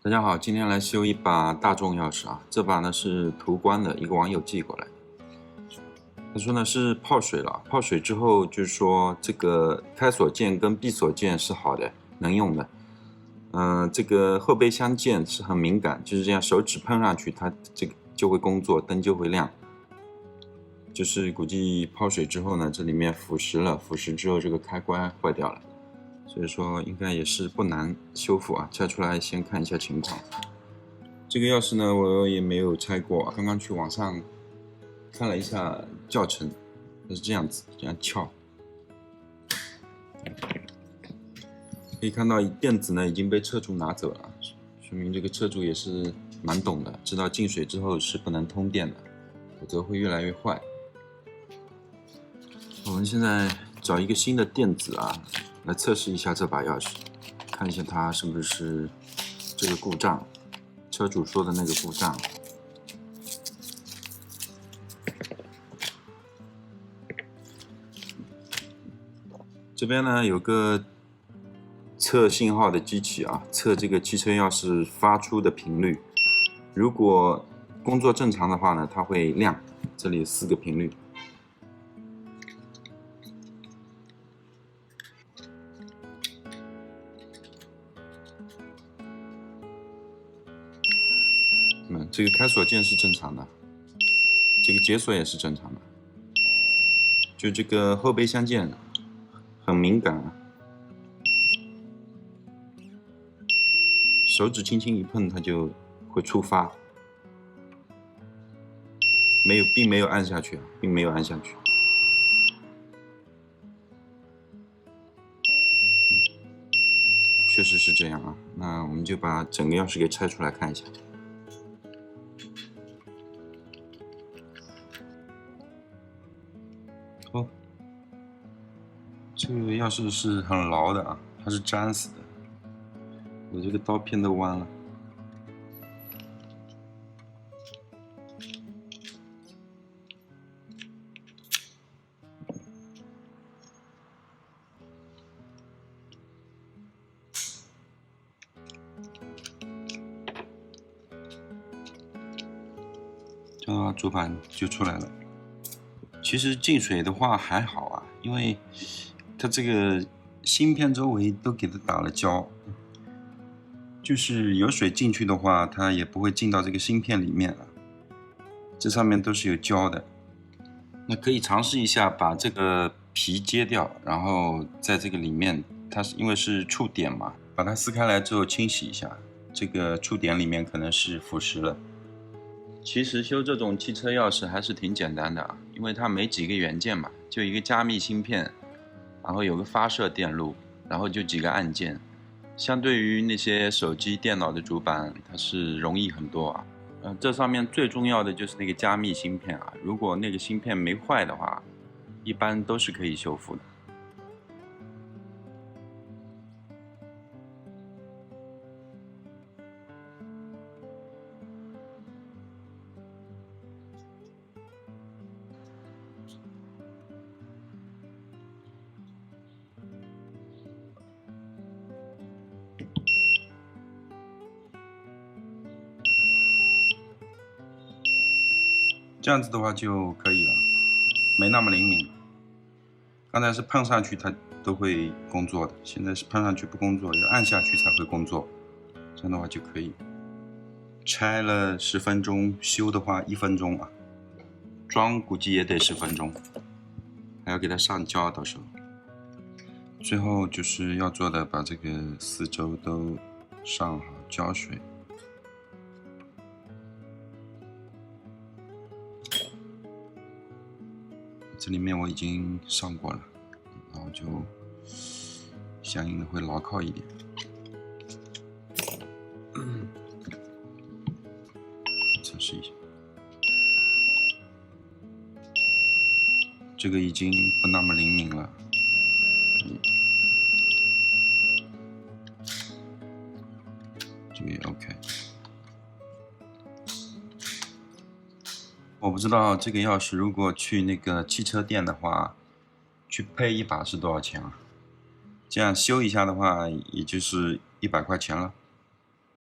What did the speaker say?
大家好，今天来修一把大众钥匙啊。这把呢是途观的，一个网友寄过来。他说呢是泡水了，泡水之后就是说这个开锁键跟闭锁键是好的，能用的。这个后备箱键是很敏感，就是这样手指碰上去，它这个就会工作，灯就会亮。就是估计泡水之后呢，这里面腐蚀了，腐蚀之后这个开关坏掉了。所以说应该也是不难修复啊，拆出来先看一下情况。这个钥匙呢，我也没有拆过，刚刚去网上看了一下教程，它是这样子，这样撬。可以看到垫子呢已经被车主拿走了，说明这个车主也是蛮懂的，知道进水之后是不能通电的，否则会越来越坏。我们现在找一个新的垫子啊，来测试一下这把钥匙，看一下它是不是这个故障，车主说的那个故障。这边呢有个测信号的机器啊，测这个汽车钥匙发出的频率。如果工作正常的话呢，它会亮，这里有4个频率。这个开锁键是正常的，这个解锁也是正常的，就这个后备箱键很敏感啊，手指轻轻一碰它就会触发，并没有按下去啊，并没有按下去。确实是这样啊，那我们就把整个钥匙给拆出来看一下。哦，这个钥匙是很牢的啊，它是粘死的，我这个刀片都弯了。这样主板就出来了。其实进水的话还好啊，因为它这个芯片周围都给它打了胶，就是有水进去的话，它也不会进到这个芯片里面了。这上面都是有胶的。那可以尝试一下把这个皮揭掉，然后在这个里面，它是因为是触点嘛，把它撕开来之后清洗一下，这个触点里面可能是腐蚀了。其实修这种汽车钥匙还是挺简单的啊，因为它没几个元件嘛，就一个加密芯片，然后有个发射电路，然后就几个按键。相对于那些手机、电脑的主板，它是容易很多啊。这上面最重要的就是那个加密芯片啊，如果那个芯片没坏的话，一般都是可以修复的。这样子的话就可以了，没那么灵敏。刚才是碰上去它都会工作的，现在是碰上去不工作，要按下去才会工作。这样的话就可以。拆了10分钟，修的话1分钟啊，装估计也得10分钟，还要给它上胶，到时候。最后就是要做的，把这个4周都上好胶水。这里面我已经上过了，然后就相应的会牢靠一点。测试一下，这个已经不那么灵敏了。这个也 OK。我不知道这个钥匙如果去那个汽车店的话，去配一把是多少钱啊？这样修一下的话，也就是100块钱了。